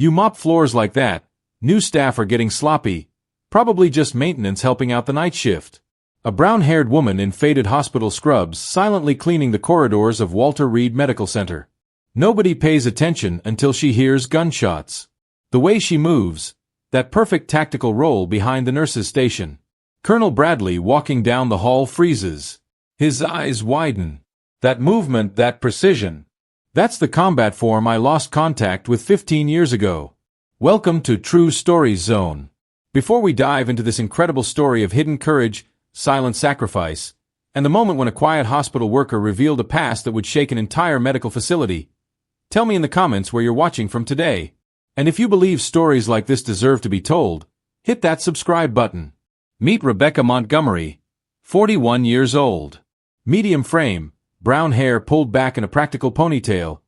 You mop floors like that, new staff are getting sloppy, probably just maintenance helping out the night shift. A brown-haired woman in faded hospital scrubs silently cleaning the corridors of Walter Reed Medical Center. Nobody pays attention until she hears gunshots. The way she moves, that perfect tactical roll behind the nurse's station. Colonel Bradley walking down the hall freezes. His eyes widen. That movement, that precision. That's the combat form I lost contact with 15 years ago. Welcome to True Stories Zone. Before we dive into this incredible story of hidden courage, silent sacrifice, and the moment when a quiet hospital worker revealed a past that would shake an entire medical facility, tell me in the comments where you're watching from today. And if you believe stories like this deserve to be told, hit that subscribe button. Meet Rebecca Montgomery, 41 years old. Medium frame, brown hair pulled back in a practical ponytail,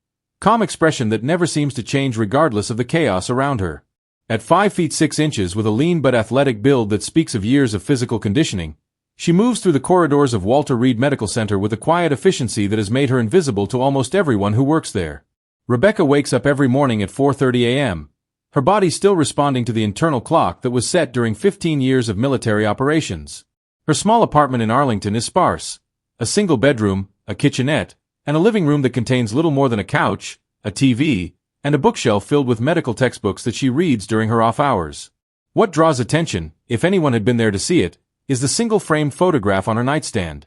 calm expression that never seems to change regardless of the chaos around her. At 5 feet 6 inches with a lean but athletic build that speaks of years of physical conditioning, she moves through the corridors of Walter Reed Medical Center with a quiet efficiency that has made her invisible to almost everyone who works there. Rebecca wakes up every morning at 4:30 a.m., her body still responding to the internal clock that was set during 15 years of military operations. Her small apartment in Arlington is sparse. A single bedroom, a kitchenette, and a living room that contains little more than a couch, a TV, and a bookshelf filled with medical textbooks that she reads during her off hours. What draws attention, if anyone had been there to see it, is the single-framed photograph on her nightstand.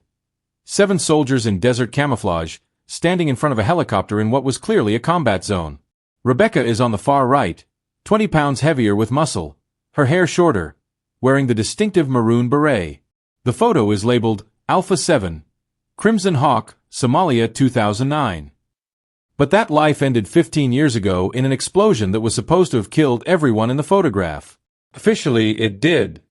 7 soldiers in desert camouflage, standing in front of a helicopter in what was clearly a combat zone. Rebecca is on the far right, 20 pounds heavier with muscle, her hair shorter, wearing the distinctive maroon beret. The photo is labeled Alpha 7, Crimson Hawk, Somalia 2009. But that life ended 15 years ago in an explosion that was supposed to have killed everyone in the photograph. Officially, it did.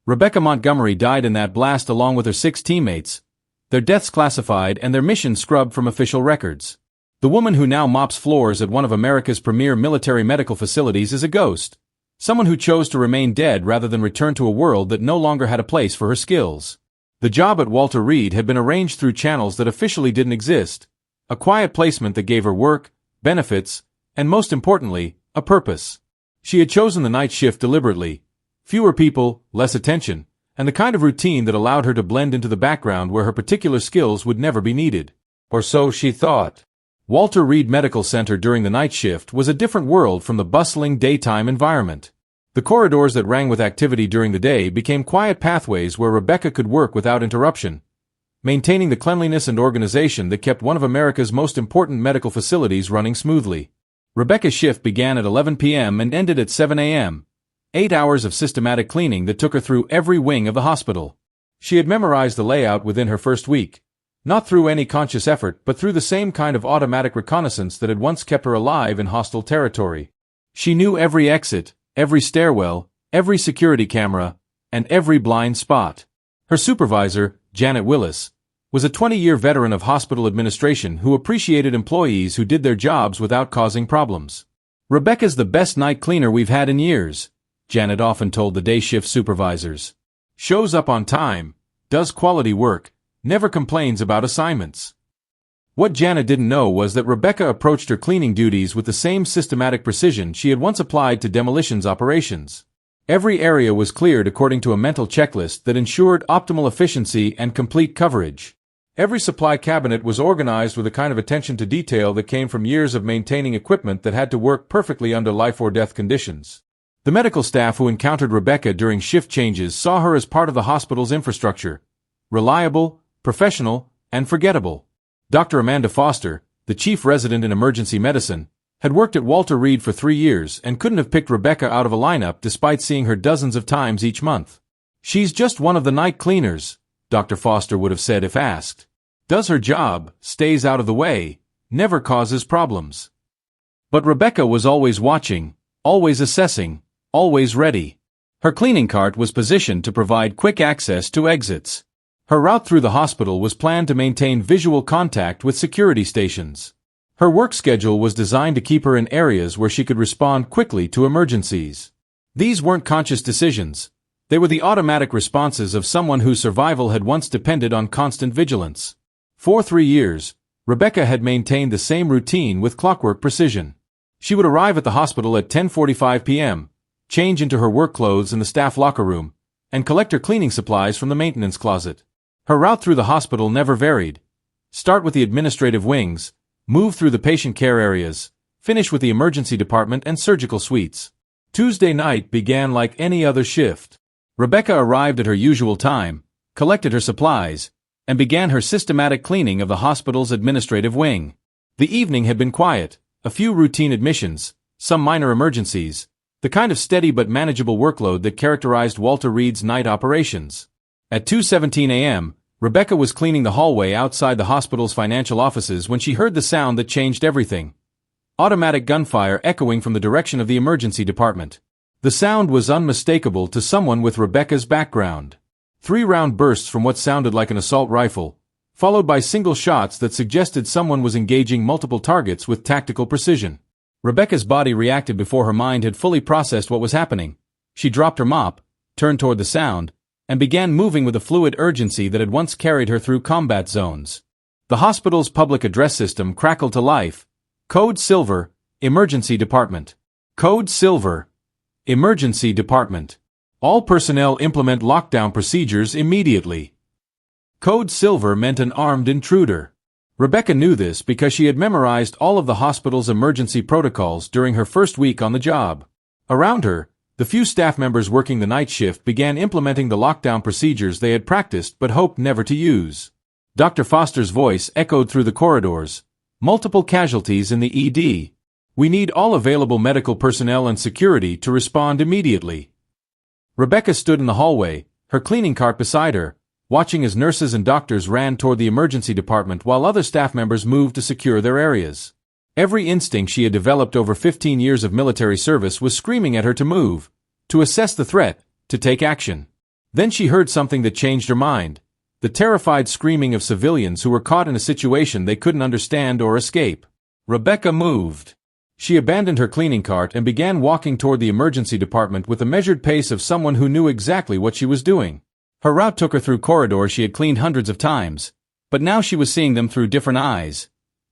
Rebecca Montgomery died in that blast along with her 6 teammates, their deaths classified and their mission scrubbed from official records. The woman who now mops floors at one of America's premier military medical facilities is a ghost, someone who chose to remain dead rather than return to a world that no longer had a place for her skills. The job at Walter Reed had been arranged through channels that officially didn't exist, a quiet placement that gave her work, benefits, and most importantly, a purpose. She had chosen the night shift deliberately. Fewer people, less attention, and the kind of routine that allowed her to blend into the background where her particular skills would never be needed. Or so she thought. Walter Reed Medical Center during the night shift was a different world from the bustling daytime environment. The corridors that rang with activity during the day became quiet pathways where Rebecca could work without interruption, maintaining the cleanliness and organization that kept one of America's most important medical facilities running smoothly. Rebecca's shift began at 11 p.m. and ended at 7 a.m., 8 hours of systematic cleaning that took her through every wing of the hospital. She had memorized the layout within her first week, not through any conscious effort but through the same kind of automatic reconnaissance that had once kept her alive in hostile territory. She knew every exit, every stairwell, every security camera, and every blind spot. Her supervisor, Janet Willis, was a 20-year veteran of hospital administration who appreciated employees who did their jobs without causing problems. "Rebecca's the best night cleaner we've had in years," Janet often told the day shift supervisors. "Shows up on time, does quality work, never complains about assignments." What Janet didn't know was that Rebecca approached her cleaning duties with the same systematic precision she had once applied to demolitions operations. Every area was cleared according to a mental checklist that ensured optimal efficiency and complete coverage. Every supply cabinet was organized with a kind of attention to detail that came from years of maintaining equipment that had to work perfectly under life-or-death conditions. The medical staff who encountered Rebecca during shift changes saw her as part of the hospital's infrastructure, reliable, professional, and forgettable. Dr. Amanda Foster, the chief resident in emergency medicine, had worked at Walter Reed for 3 years and couldn't have picked Rebecca out of a lineup despite seeing her dozens of times each month. "She's just one of the night cleaners," Dr. Foster would have said if asked. "Does her job, stays out of the way, never causes problems." But Rebecca was always watching, always assessing, always ready. Her cleaning cart was positioned to provide quick access to exits. Her route through the hospital was planned to maintain visual contact with security stations. Her work schedule was designed to keep her in areas where she could respond quickly to emergencies. These weren't conscious decisions. They were the automatic responses of someone whose survival had once depended on constant vigilance. For 3 years, Rebecca had maintained the same routine with clockwork precision. She would arrive at the hospital at 10:45 p.m., change into her work clothes in the staff locker room, and collect her cleaning supplies from the maintenance closet. Her route through the hospital never varied. Start with the administrative wings, move through the patient care areas, finish with the emergency department and surgical suites. Tuesday night began like any other shift. Rebecca arrived at her usual time, collected her supplies, and began her systematic cleaning of the hospital's administrative wing. The evening had been quiet, a few routine admissions, some minor emergencies, the kind of steady but manageable workload that characterized Walter Reed's night operations. At 2:17 a.m., Rebecca was cleaning the hallway outside the hospital's financial offices when she heard the sound that changed everything. Automatic gunfire echoing from the direction of the emergency department. The sound was unmistakable to someone with Rebecca's background. 3-round bursts from what sounded like an assault rifle, followed by single shots that suggested someone was engaging multiple targets with tactical precision. Rebecca's body reacted before her mind had fully processed what was happening. She dropped her mop, turned toward the sound, and began moving with the fluid urgency that had once carried her through combat zones. The hospital's public address system crackled to life. Code Silver, Emergency Department. Code Silver, Emergency Department. All personnel implement lockdown procedures immediately. Code Silver meant an armed intruder. Rebecca knew this because she had memorized all of the hospital's emergency protocols during her first week on the job. Around her, the few staff members working the night shift began implementing the lockdown procedures they had practiced but hoped never to use. Dr. Foster's voice echoed through the corridors. Multiple casualties in the ED. We need all available medical personnel and security to respond immediately. Rebecca stood in the hallway, her cleaning cart beside her, watching as nurses and doctors ran toward the emergency department while other staff members moved to secure their areas. Every instinct she had developed over 15 years of military service was screaming at her to move, to assess the threat, to take action. Then she heard something that changed her mind. The terrified screaming of civilians who were caught in a situation they couldn't understand or escape. Rebecca moved. She abandoned her cleaning cart and began walking toward the emergency department with the measured pace of someone who knew exactly what she was doing. Her route took her through corridors she had cleaned hundreds of times, but now she was seeing them through different eyes.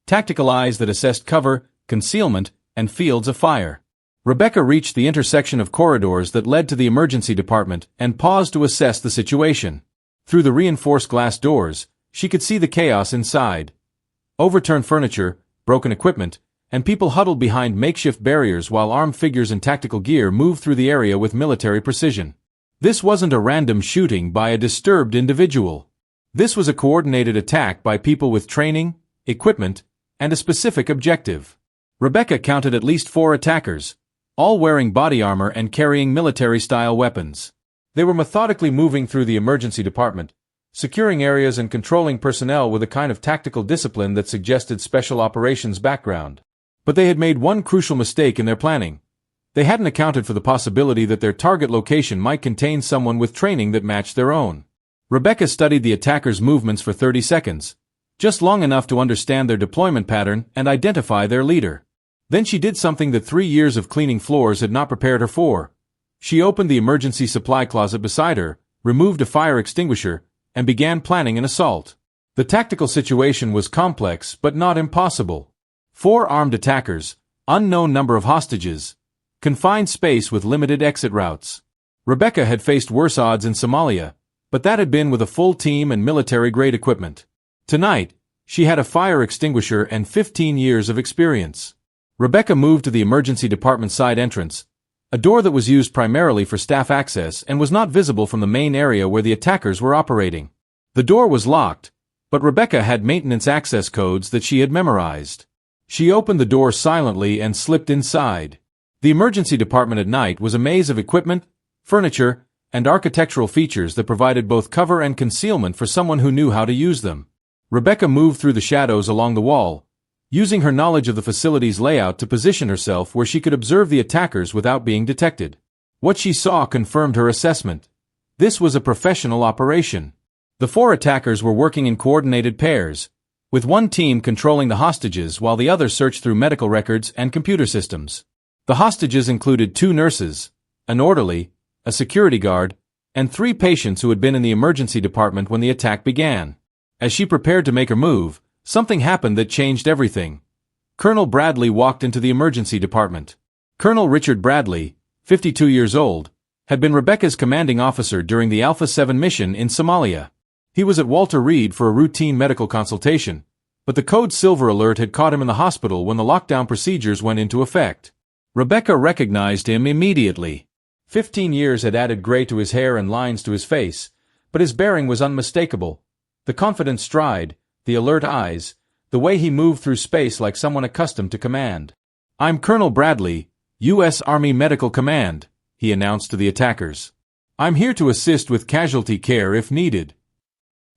Tactical eyes that assessed cover, concealment, and fields of fire. Rebecca reached the intersection of corridors that led to the emergency department and paused to assess the situation. Through the reinforced glass doors, she could see the chaos inside. Overturned furniture, broken equipment, and people huddled behind makeshift barriers while armed figures in tactical gear moved through the area with military precision. This wasn't a random shooting by a disturbed individual. This was a coordinated attack by people with training, equipment, and a specific objective. Rebecca counted at least 4 attackers, all wearing body armor and carrying military-style weapons. They were methodically moving through the emergency department, securing areas and controlling personnel with a kind of tactical discipline that suggested special operations background. But they had made one crucial mistake in their planning. They hadn't accounted for the possibility that their target location might contain someone with training that matched their own. Rebecca studied the attackers' movements for 30 seconds, just long enough to understand their deployment pattern and identify their leader. Then she did something that 3 years of cleaning floors had not prepared her for. She opened the emergency supply closet beside her, removed a fire extinguisher, and began planning an assault. The tactical situation was complex but not impossible. 4 armed attackers, unknown number of hostages, confined space with limited exit routes. Rebecca had faced worse odds in Somalia, but that had been with a full team and military-grade equipment. Tonight, she had a fire extinguisher and 15 years of experience. Rebecca moved to the emergency department side entrance, a door that was used primarily for staff access and was not visible from the main area where the attackers were operating. The door was locked, but Rebecca had maintenance access codes that she had memorized. She opened the door silently and slipped inside. The emergency department at night was a maze of equipment, furniture, and architectural features that provided both cover and concealment for someone who knew how to use them. Rebecca moved through the shadows along the wall, using her knowledge of the facility's layout to position herself where she could observe the attackers without being detected. What she saw confirmed her assessment. This was a professional operation. The 4 attackers were working in coordinated pairs, with one team controlling the hostages while the other searched through medical records and computer systems. The hostages included 2 nurses, an orderly, a security guard, and 3 patients who had been in the emergency department when the attack began. As she prepared to make her move, something happened that changed everything. Colonel Bradley walked into the emergency department. Colonel Richard Bradley, 52 years old, had been Rebecca's commanding officer during the Alpha 7 mission in Somalia. He was at Walter Reed for a routine medical consultation, but the Code Silver alert had caught him in the hospital when the lockdown procedures went into effect. Rebecca recognized him immediately. 15 years had added gray to his hair and lines to his face, but his bearing was unmistakable. The confident stride, the alert eyes, the way he moved through space like someone accustomed to command. "I'm Colonel Bradley, U.S. Army Medical Command," he announced to the attackers. "I'm here to assist with casualty care if needed."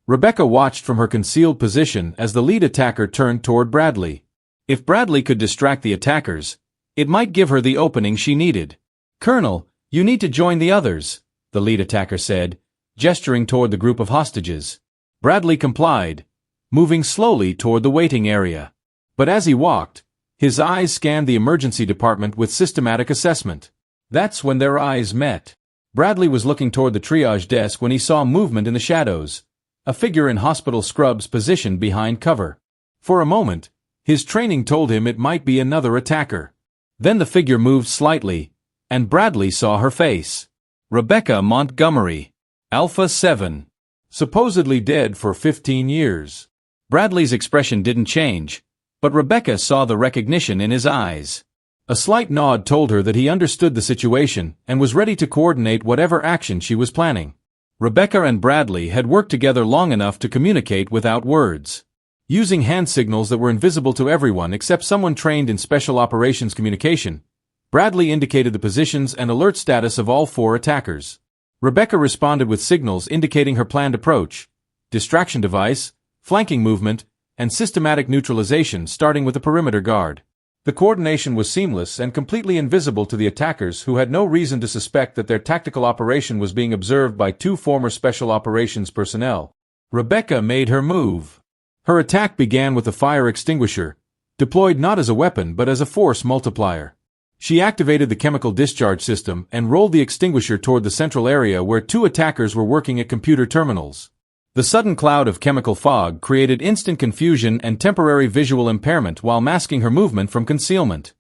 Rebecca watched from her concealed position as the lead attacker turned toward Bradley. If Bradley could distract the attackers, it might give her the opening she needed. "Colonel, you need to join the others," the lead attacker said, gesturing toward the group of hostages. Bradley complied, moving slowly toward the waiting area. But as he walked, his eyes scanned the emergency department with systematic assessment. That's when their eyes met. Bradley was looking toward the triage desk when he saw movement in the shadows, a figure in hospital scrubs positioned behind cover. For a moment, his training told him it might be another attacker. Then the figure moved slightly, and Bradley saw her face. Rebecca Montgomery, Alpha 7, supposedly dead for 15 years. Bradley's expression didn't change, but Rebecca saw the recognition in his eyes. A slight nod told her that he understood the situation and was ready to coordinate whatever action she was planning. Rebecca and Bradley had worked together long enough to communicate without words. Using hand signals that were invisible to everyone except someone trained in special operations communication, Bradley indicated the positions and alert status of all 4 attackers. Rebecca responded with signals indicating her planned approach, distraction device, flanking movement, and systematic neutralization starting with the perimeter guard. The coordination was seamless and completely invisible to the attackers who had no reason to suspect that their tactical operation was being observed by 2 former special operations personnel. Rebecca made her move. Her attack began with a fire extinguisher, deployed not as a weapon but as a force multiplier. She activated the chemical discharge system and rolled the extinguisher toward the central area where 2 attackers were working at computer terminals. The sudden cloud of chemical fog created instant confusion and temporary visual impairment while masking her movement from concealment.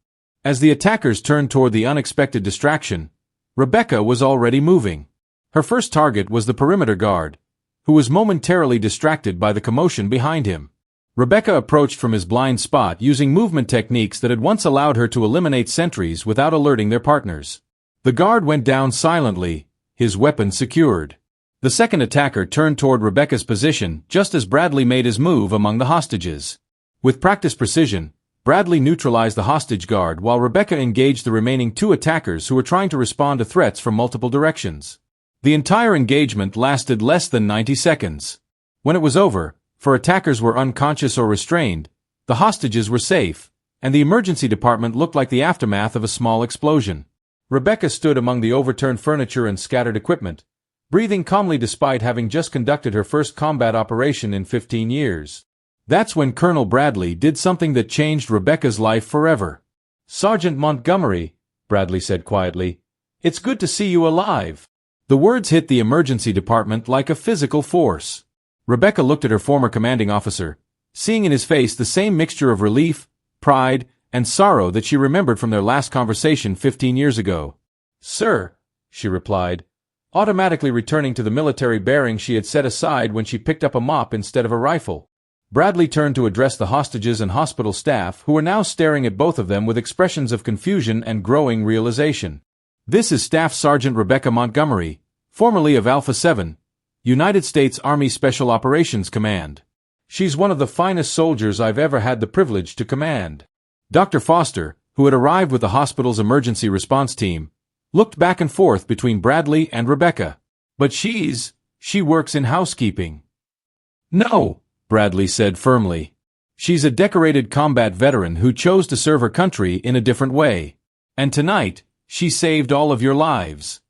As the attackers turned toward the unexpected distraction, Rebecca was already moving. Her first target was the perimeter guard, who was momentarily distracted by the commotion behind him. Rebecca approached from his blind spot using movement techniques that had once allowed her to eliminate sentries without alerting their partners. The guard went down silently, his weapon secured. The second attacker turned toward Rebecca's position just as Bradley made his move among the hostages. With practiced precision, Bradley neutralized the hostage guard while Rebecca engaged the remaining 2 attackers who were trying to respond to threats from multiple directions. The entire engagement lasted less than 90 seconds. When it was over, for attackers were unconscious or restrained, the hostages were safe, and the emergency department looked like the aftermath of a small explosion. Rebecca stood among the overturned furniture and scattered equipment, breathing calmly despite having just conducted her first combat operation in 15 years. That's when Colonel Bradley did something that changed Rebecca's life forever. "Sergeant Montgomery," Bradley said quietly, "it's good to see you alive." The words hit the emergency department like a physical force. Rebecca looked at her former commanding officer, seeing in his face the same mixture of relief, pride, and sorrow that she remembered from their last conversation 15 years ago. "Sir," she replied, automatically returning to the military bearing she had set aside when she picked up a mop instead of a rifle. Bradley turned to address the hostages and hospital staff who were now staring at both of them with expressions of confusion and growing realization. "This is Staff Sergeant Rebecca Montgomery, formerly of Alpha 7, United States Army Special Operations Command. She's one of the finest soldiers I've ever had the privilege to command." Dr. Foster, who had arrived with the hospital's emergency response team, looked back and forth between Bradley and Rebecca. "But she works in housekeeping." "No," Bradley said firmly. "She's a decorated combat veteran who chose to serve her country in a different way. And tonight, she saved all of your lives."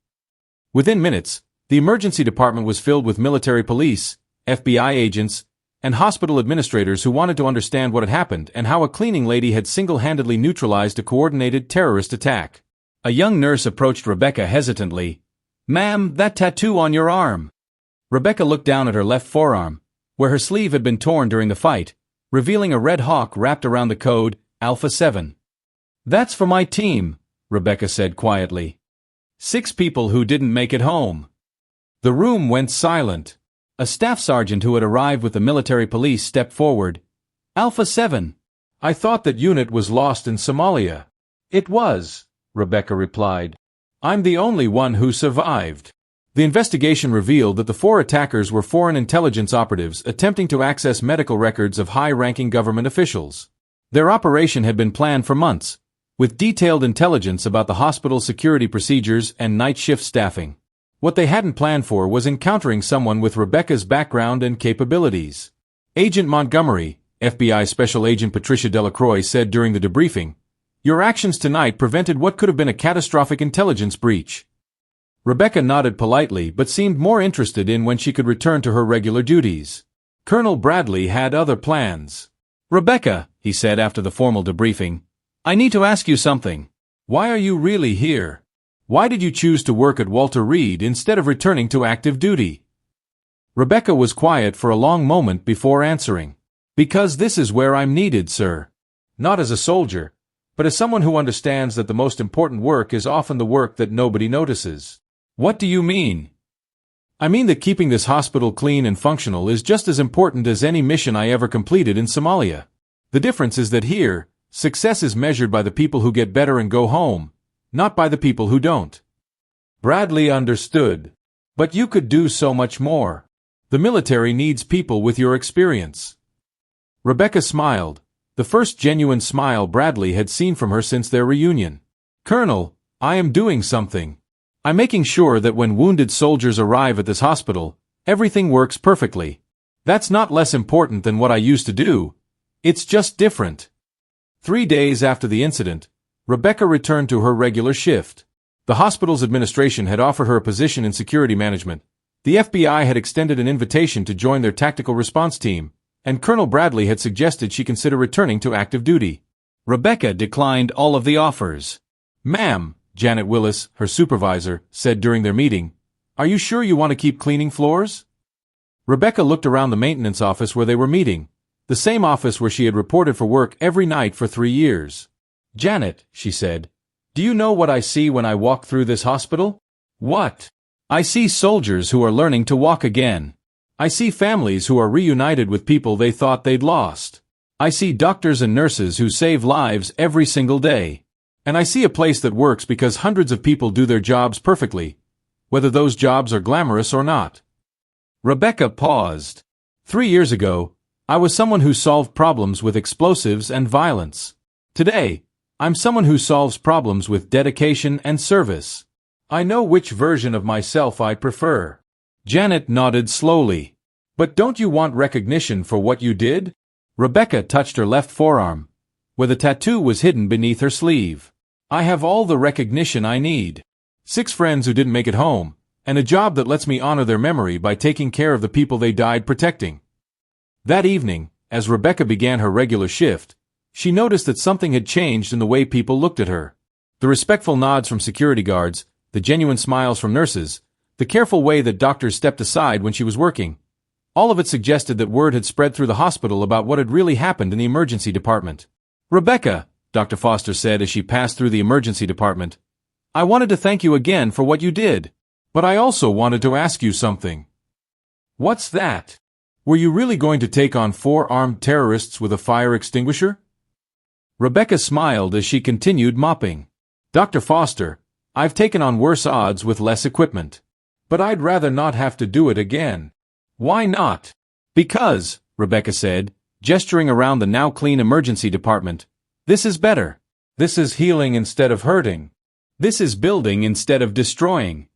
Within minutes, the emergency department was filled with military police, FBI agents, and hospital administrators who wanted to understand what had happened and how a cleaning lady had single-handedly neutralized a coordinated terrorist attack. A young nurse approached Rebecca hesitantly. "Ma'am, that tattoo on your arm." Rebecca looked down at her left forearm, where her sleeve had been torn during the fight, revealing a red hawk wrapped around the code Alpha 7. That's for my team, Rebecca said quietly. 6 people who didn't make it home. The room went silent. A staff sergeant who had arrived with the military police stepped forward. Alpha 7. I thought that unit was lost in Somalia. It was, Rebecca replied. I'm the only one who survived. The investigation revealed that the 4 attackers were foreign intelligence operatives attempting to access medical records of high-ranking government officials. Their operation had been planned for months, with detailed intelligence about the hospital's security procedures and night shift staffing. What they hadn't planned for was encountering someone with Rebecca's background and capabilities. Agent Montgomery, FBI Special Agent Patricia Delacroix said during the debriefing, "Your actions tonight prevented what could have been a catastrophic intelligence breach." Rebecca nodded politely but seemed more interested in when she could return to her regular duties. Colonel Bradley had other plans. "Rebecca," he said after the formal debriefing, "I need to ask you something. Why are you really here? Why did you choose to work at Walter Reed instead of returning to active duty?" Rebecca was quiet for a long moment before answering. "Because this is where I'm needed, sir. Not as a soldier, but as someone who understands that the most important work is often the work that nobody notices." "What do you mean?" "I mean that keeping this hospital clean and functional is just as important as any mission I ever completed in Somalia. The difference is that here, success is measured by the people who get better and go home, not by the people who don't." Bradley understood. "But you could do so much more. The military needs people with your experience." Rebecca smiled, the first genuine smile Bradley had seen from her since their reunion. "Colonel, I am doing something. I'm making sure that when wounded soldiers arrive at this hospital, everything works perfectly. That's not less important than what I used to do. It's just different." 3 days after the incident, Rebecca returned to her regular shift. The hospital's administration had offered her a position in security management. The FBI had extended an invitation to join their tactical response team, and Colonel Bradley had suggested she consider returning to active duty. Rebecca declined all of the offers. "Ma'am," Janet Willis, her supervisor, said during their meeting, "are you sure you want to keep cleaning floors?" Rebecca looked around the maintenance office where they were meeting, the same office where she had reported for work every night for 3 years. "Janet," she said, "do you know what I see when I walk through this hospital?" "What?" "I see soldiers who are learning to walk again. I see families who are reunited with people they thought they'd lost. I see doctors and nurses who save lives every single day. And I see a place that works because hundreds of people do their jobs perfectly, whether those jobs are glamorous or not." Rebecca paused. 3 years ago, I was someone who solved problems with explosives and violence. Today, I'm someone who solves problems with dedication and service. I know which version of myself I prefer. Janet nodded slowly. "But don't you want recognition for what you did?" Rebecca touched her left forearm, where the tattoo was hidden beneath her sleeve. "I have all the recognition I need. 6 friends who didn't make it home, and a job that lets me honor their memory by taking care of the people they died protecting." That evening, as Rebecca began her regular shift, she noticed that something had changed in the way people looked at her. The respectful nods from security guards, the genuine smiles from nurses, the careful way that doctors stepped aside when she was working. All of it suggested that word had spread through the hospital about what had really happened in the emergency department. "Rebecca," Dr. Foster said as she passed through the emergency department, "I wanted to thank you again for what you did. But I also wanted to ask you something." "What's that? Were you really going to take on 4 armed terrorists with a fire extinguisher?" Rebecca smiled as she continued mopping. "Dr. Foster, I've taken on worse odds with less equipment. But I'd rather not have to do it again." "Why not?" "Because," Rebecca said, gesturing around the now clean emergency department, "this is better. This is healing instead of hurting. This is building instead of destroying."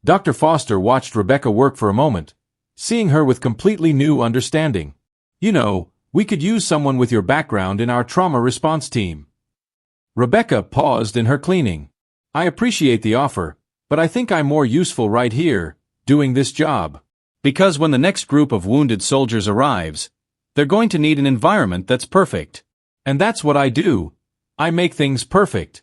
Dr. Foster watched Rebecca work for a moment, seeing her with completely new understanding. "You know, we could use someone with your background in our trauma response team." Rebecca paused in her cleaning. "I appreciate the offer, but I think I'm more useful right here, doing this job. Because when the next group of wounded soldiers arrives, they're going to need an environment that's perfect. And that's what I do. I make things perfect."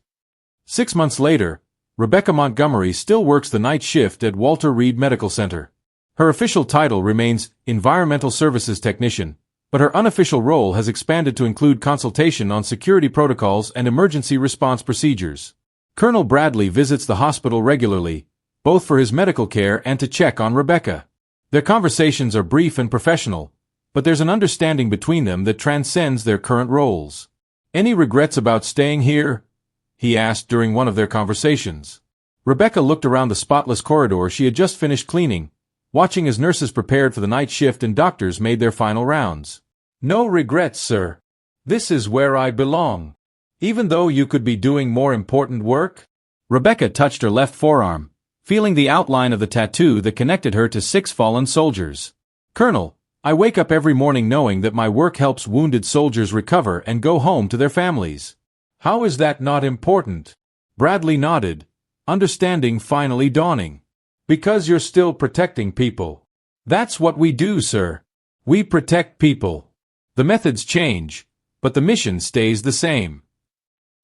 6 months later, Rebecca Montgomery still works the night shift at Walter Reed Medical Center. Her official title remains Environmental Services Technician, but her unofficial role has expanded to include consultation on security protocols and emergency response procedures. Colonel Bradley visits the hospital regularly, both for his medical care and to check on Rebecca. Their conversations are brief and professional, but there's an understanding between them that transcends their current roles. "Any regrets about staying here?" he asked during one of their conversations. Rebecca looked around the spotless corridor she had just finished cleaning, watching as nurses prepared for the night shift and doctors made their final rounds. "No regrets, sir. This is where I belong. Even though you could be doing more important work?" Rebecca touched her left forearm, feeling the outline of the tattoo that connected her to 6 fallen soldiers. "Colonel, I wake up every morning knowing that my work helps wounded soldiers recover and go home to their families." "How is that not important?" Bradley nodded, understanding finally dawning. "Because you're still protecting people. That's what we do, sir. We protect people. The methods change, but the mission stays the same."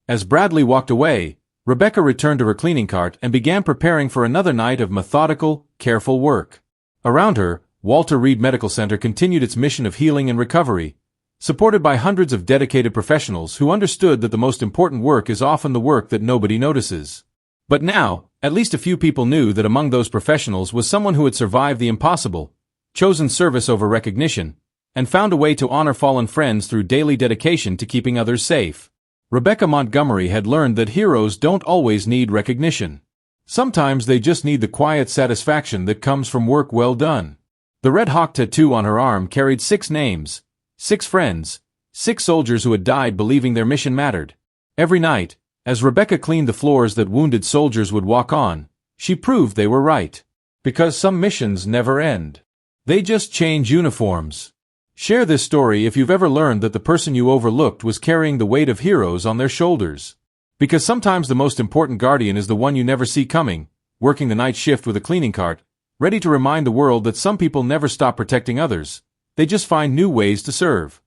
As Bradley walked away, Rebecca returned to her cleaning cart and began preparing for another night of methodical, careful work. Around her, Walter Reed Medical Center continued its mission of healing and recovery, supported by hundreds of dedicated professionals who understood that the most important work is often the work that nobody notices. But now, at least a few people knew that among those professionals was someone who had survived the impossible, chosen service over recognition, and found a way to honor fallen friends through daily dedication to keeping others safe. Rebecca Montgomery had learned that heroes don't always need recognition. Sometimes they just need the quiet satisfaction that comes from work well done. The Red Hawk tattoo on her arm carried 6 names, 6 friends, 6 soldiers who had died believing their mission mattered. Every night, as Rebecca cleaned the floors that wounded soldiers would walk on, she proved they were right. Because some missions never end. They just change uniforms. Share this story if you've ever learned that the person you overlooked was carrying the weight of heroes on their shoulders. Because sometimes the most important guardian is the one you never see coming, working the night shift with a cleaning cart, ready to remind the world that some people never stop protecting others. They just find new ways to serve.